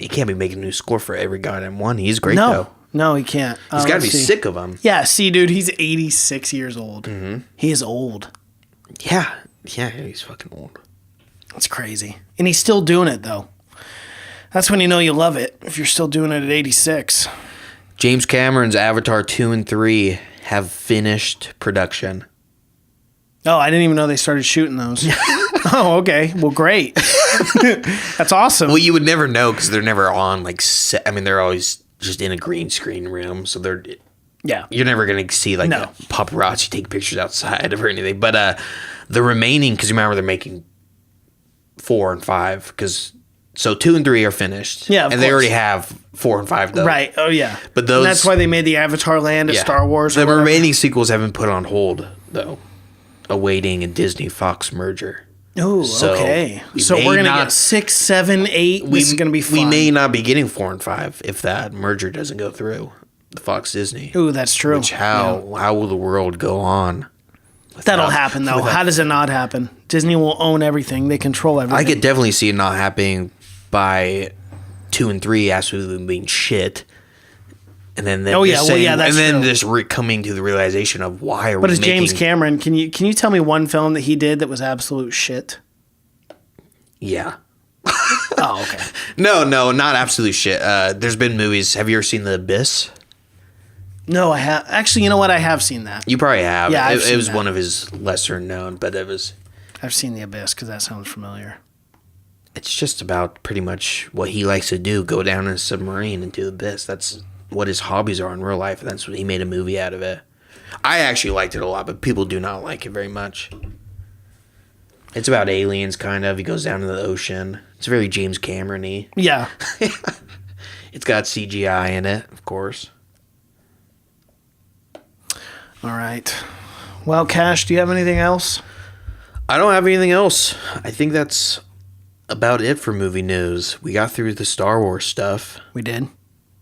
he can't be making a new score for every goddamn one. He's great, though. No, he can't. He's got to be sick of them. Yeah, see, dude, he's 86 years old. Mm-hmm. He is old. Yeah, he's fucking old. That's crazy. And he's still doing it, though. That's when you know you love it, if you're still doing it at 86. James Cameron's Avatar 2 and 3 have finished production. Oh, I didn't even know they started shooting those. Oh, okay. Well, great. That's awesome. Well, you would never know because they're never on set. I mean, they're always just in a green screen room, so you're never gonna see paparazzi take pictures outside or anything. But the remaining, because you remember they're making 4 and 5, so 2 and 3 are finished. Yeah, of and course. They already have 4 and 5 though. Right. Oh yeah. But those, and that's why they made the Avatar land of Star Wars. The remaining sequels have been put on hold though, awaiting a Disney Fox merger. Oh, okay. So we're going to get 6, 7, 8. This is going to be fun. We may not be getting 4 and 5 if that merger doesn't go through. The Fox Disney. Ooh, that's true. How will the world go on? That'll happen, though. How does it not happen? Disney will own everything. They control everything. I could definitely see it not happening by 2 and 3 absolutely being shit. And then just coming to the realization of why are we making... But as James Cameron, can you tell me one film that he did that was absolute shit? Yeah. Oh, okay. No, not absolute shit. There's been movies. Have you ever seen The Abyss? No, I have. Actually, you know what? I have seen that. You probably have. Yeah, I've it seen was that. one of his lesser known, but it was. I've seen The Abyss because that sounds familiar. It's just about pretty much what he likes to do: go down in a submarine and do the abyss. That's what his hobbies are in real life. And that's what he made a movie out of it. I actually liked it a lot, but people do not like it very much. It's about aliens, kind of. He goes down to the ocean. It's very James Cameron-y. Yeah. It's got CGI in it, of course. All right. Well, Cash, do you have anything else? I don't have anything else. I think that's about it for movie news. We got through the Star Wars stuff, We did.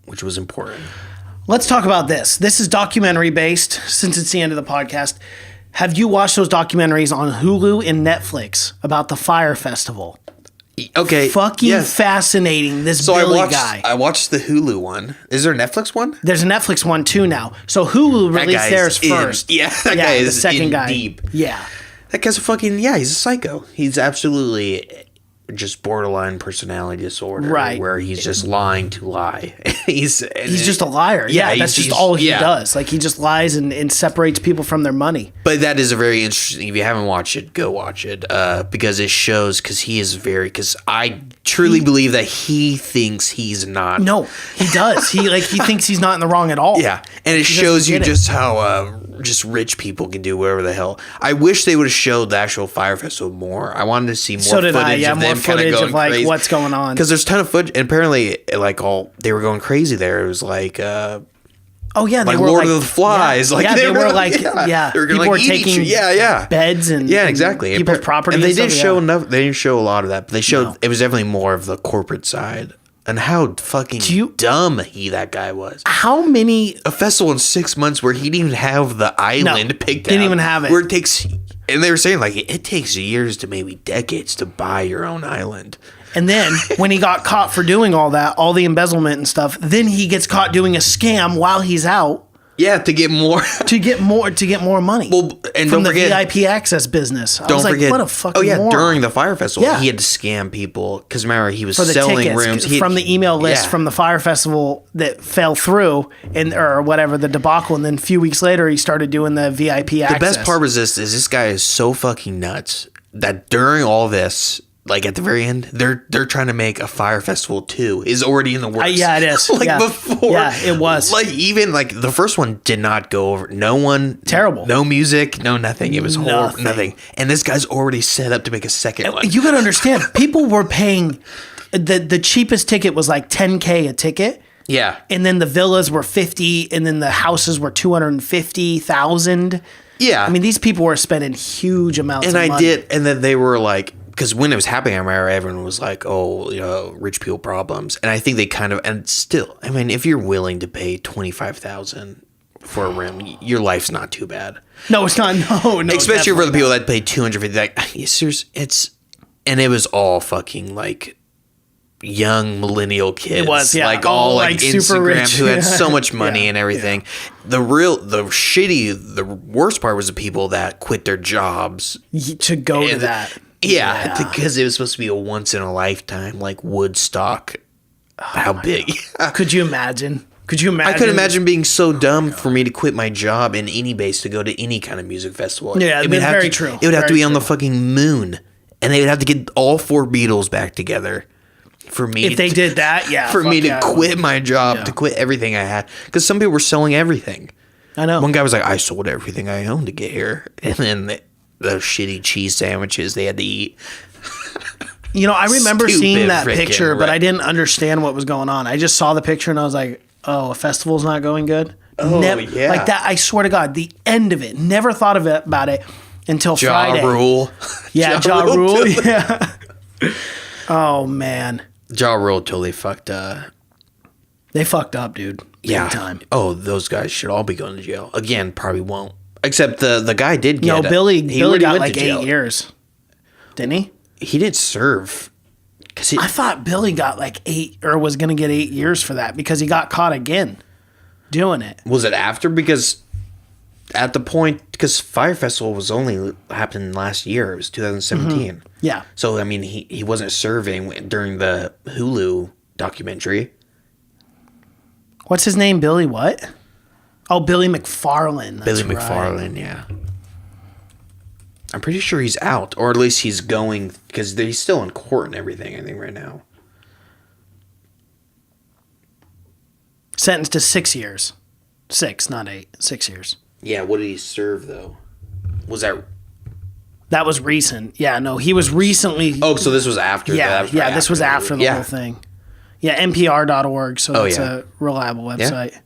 which was important. Let's talk about this. This is documentary based since it's the end of the podcast. Have you watched those documentaries on Hulu and Netflix about the Fire Festival? Okay. Fucking yes. fascinating. This So Billy I watched. guy. I watched the Hulu one. Is there a Netflix one? There's a Netflix one too now. So Hulu That released guy's theirs in. first. Yeah, that guy the is second in guy. deep. Yeah. That guy's a fucking he's a psycho. He's absolutely just borderline personality disorder, Right. Where he's just lying to lie. he's just a liar. Yeah, that's just all he yeah. does. Like he just lies and separates people from their money. But that is a very interesting. If you haven't watched it, go watch it because it shows. Because he is very. Because I truly believe that he thinks he's not. No, he does. He thinks he's not in the wrong at all. Yeah, and it He shows doesn't you get it. just how just rich people can do whatever the hell. I wish they would have showed the actual Fire Festival more. I wanted to see more So did I. footage Yeah, of more them kind of footage going of like crazy. what's going on. Because there's a ton of footage, and apparently, like they were going crazy there. It was like Oh yeah, they like were Lord like, of the Flies. Yeah, like yeah, they were like yeah. They were people gonna, were like, eat each taking yeah. beds and Yeah, exactly. people's property. And they stuff, didn't show yeah. enough. They didn't show a lot of that, but they showed No. it was definitely more of the corporate side and how fucking dumb that guy was. How many? A festival in 6 months where he didn't even have the island picked out. Didn't even have it. Where it takes, and they were saying like it takes years to maybe decades to buy your own island. And then when he got caught for doing all that, all the embezzlement and stuff, then he gets caught doing a scam while he's out Yeah, to get more. to get more money. Well, and from don't the forget, VIP access business. I don't was like, forget. what a fucking oh yeah, moron. during the Fire Festival, Yeah. he had to scam people because remember he was for the selling tickets rooms from the email list yeah. from the Fire Festival that fell through or whatever the debacle, and then a few weeks later he started doing the VIP access. The best part was this guy is so fucking nuts that during all this, like at the very end, they're trying to make a Fire Festival 2 is already in the works. Yeah, it is. like Yeah. before. Yeah, it was. Like even like the first one did not go over. No one Terrible. No music, no nothing. It was horrible. Nothing. Nothing. And this guy's already set up to make a second one. You got to understand, people were paying the cheapest ticket was like $10K a ticket. Yeah. And then the villas were 50, and then the houses were 250,000. Yeah. I mean, these people were spending huge amounts and of I money. did, and then they were like, because when it was happening, I remember everyone was like, "Oh, rich people problems," and I think they kind of, and still, I mean, if you're willing to pay $25,000 for a room, your life's not too bad. No, it's not. No, Especially for the definitely people that pay $250. Like, and it was all fucking like young millennial kids. It was, yeah. Like all like super Instagram rich. who had so much money Yeah, and everything. The worst part was the people that quit their jobs to go to that. Yeah, because it was supposed to be a once in a lifetime, like Woodstock. How big? Could you imagine? Could you imagine? I could imagine being so dumb for me to quit my job in any base to go to any kind of music festival. Yeah, it would have very to, true. It would have to Very be on the true. fucking moon, and they would have to get all four Beatles back together for me. If they did that, yeah. for fuck me to yeah. quit my job, Yeah. to quit everything I had, because some people were selling everything. I know. One guy was like, "I sold everything I owned to get here," and then those shitty cheese sandwiches they had to eat. You know, I remember Stupid seeing that frickin' picture, but right. I didn't understand what was going on. I just saw the picture and I was like, oh, a festival's not going good? Oh, yeah. Like that, I swear to God, the end of it. Never thought of it about it until Friday. Rule. Yeah, Ja Rule. Yeah. Oh, man. Ja Rule totally fucked. They fucked up, dude. Big Yeah. time. Oh, those guys should all be going to jail. Again, probably won't. Except the guy did No, get. Billy already got went like to jail. 8 years. Didn't he? He didn't serve. Cause I thought Billy got like 8 or was going to get 8 years for that because he got caught again doing it. was it after? Because at the point, because Fire Festival was only happening last year. It was 2017. Mm-hmm. Yeah. So, I mean, he wasn't serving during the Hulu documentary. What's his name? Billy what? Oh, Billy McFarland. Billy McFarland, yeah. I'm pretty sure he's out, or at least he's going, because he's still in court and everything, I think, right now. Sentenced to 6 years. 6, not 8. 6 years. Yeah, what did he serve, though? Was that... That was recent. Yeah, no, he was recently... Oh, so this was after... Yeah, this was after the whole thing. Yeah, NPR.org, so that's a reliable website.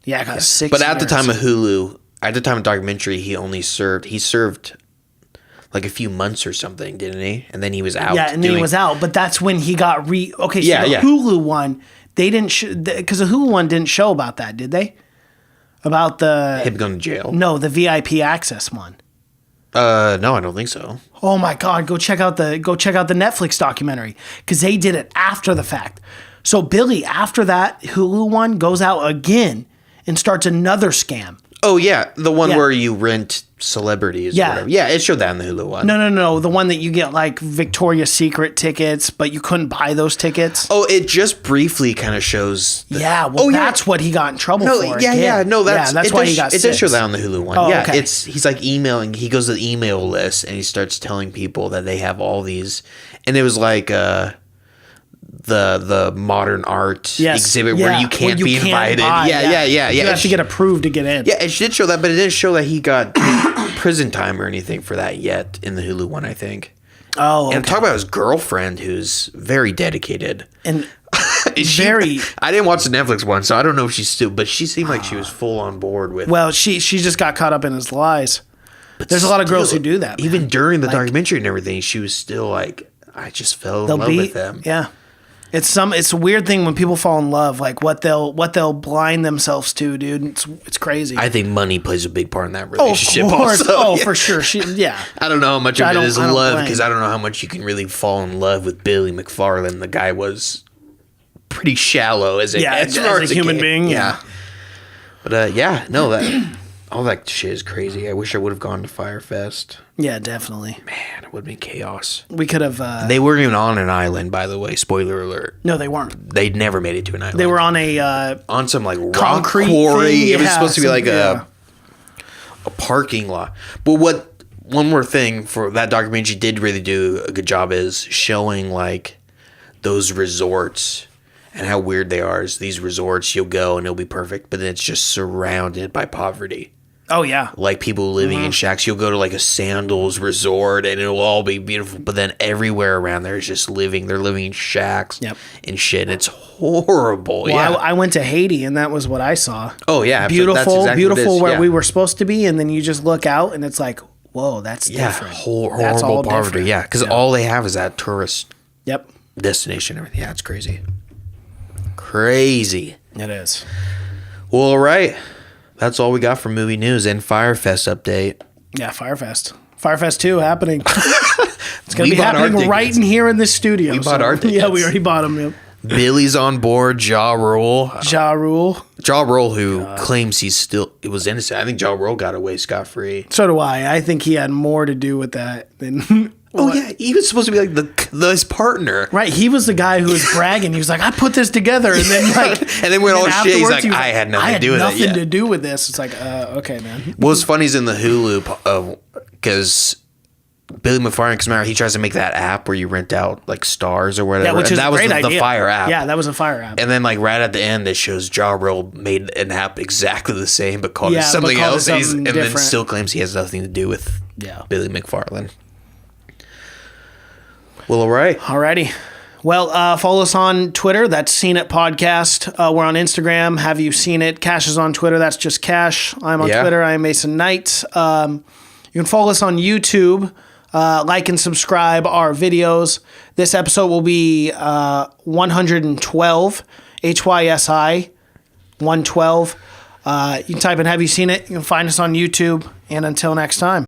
Yeah, I got 6 years. But at the time of Hulu, at the time of documentary, he served like a few months or something, didn't he? And then he was out. Yeah, and then he was out, but that's when he got Okay, so the Hulu one, they didn't... Because the Hulu one didn't show about that, did they? About the... Him going to jail? No, the VIP access one. No, I don't think so. Oh my God, go check out the Netflix documentary, because they did it after the fact. So Billy, after that Hulu one, goes out again and starts another scam. Oh yeah, the one where you rent celebrities. Yeah, or whatever. Yeah, it showed that in the Hulu one. No, the one that you get like Victoria's Secret tickets, but you couldn't buy those tickets. Oh, it just briefly kind of shows. That's what he got in trouble for. That's why he got. It did show that on the Hulu one. Oh, yeah, okay. He's like emailing. He goes to the email list and he starts telling people that they have all these, and it was like the modern art exhibit where you can't be invited. You have to get approved to get in. Yeah, it did show that, but it didn't show that he got prison time or anything for that yet in the Hulu one, I think. Oh, okay. And talk about his girlfriend, who's very dedicated. And I didn't watch the Netflix one, so I don't know if she's still, but she seemed like she was full on board with. Well, she just got caught up in his lies. But there's a lot of girls who do that. Even during the documentary and everything, she was still like, I just fell in love with them. Yeah. It's a weird thing when people fall in love, like what they'll blind themselves to, dude. It's crazy. I think money plays a big part in that relationship. Of course. Also. For sure. I don't know how much of it is love, because I don't know how much you can really fall in love with Billy McFarland. The guy was pretty shallow as a human being. Yeah. But all that shit is crazy. I wish I would have gone to Firefest. Yeah, definitely. Man, it would have been chaos. We could have... They weren't even on an island, by the way. Spoiler alert. No, they weren't. They never made it to an island. They were on a... on some, like, concrete rock quarry. Thing. It was supposed to be like a parking lot. But one more thing for that documentary did really do a good job is showing, like, those resorts and how weird they are. Is these resorts, you'll go and it'll be perfect, but then it's just surrounded by poverty. Oh, yeah. Like people living in shacks. You'll go to like a sandals resort and it'll all be beautiful. But then everywhere around there is just living. They're living in shacks and shit. And it's horrible. Well, I went to Haiti and that was what I saw. Oh, yeah. Beautiful where we were supposed to be. And then you just look out and it's like, whoa, that's different. Horrible poverty. Different. Yeah. Because all they have is that tourist destination and everything. Yeah, it's crazy. Crazy. It is. Well, all right. That's all we got for movie news and Firefest update. Yeah, Firefest. Firefest 2 happening. It's going to be happening right in here in this studio. We bought our tickets. Yeah, we already bought them. Yep. Billy's on board. Ja Rule. Who claims it was innocent. I think Ja Rule got away scot-free. So do I. I think he had more to do with that than... Oh, yeah. He was supposed to be like his partner. Right. He was the guy who was bragging. He was like, I put this together. And then when all shit, he's like, I had nothing to do with it. nothing to do with this. It's like, okay, man. What's funny is in the Hulu, because Billy McFarland, he tries to make that app where you rent out like stars or whatever. Yeah, which is that a great was the idea. Fire app. Yeah, that was a Fire app. And then like right at the end, it shows Ja Rule made an app exactly the same, but called it something else. And then still claims he has nothing to do with Billy McFarland. Well, all right. Alrighty. Well, follow us on Twitter. That's Seen It Podcast. We're on Instagram. Have You Seen It? Cash is on Twitter. That's just Cash. I'm on Twitter. I am Mason Knight. You can follow us on YouTube. Like and subscribe our videos. This episode will be 112. HYSI 112. You can type in Have You Seen It? You can find us on YouTube. And until next time.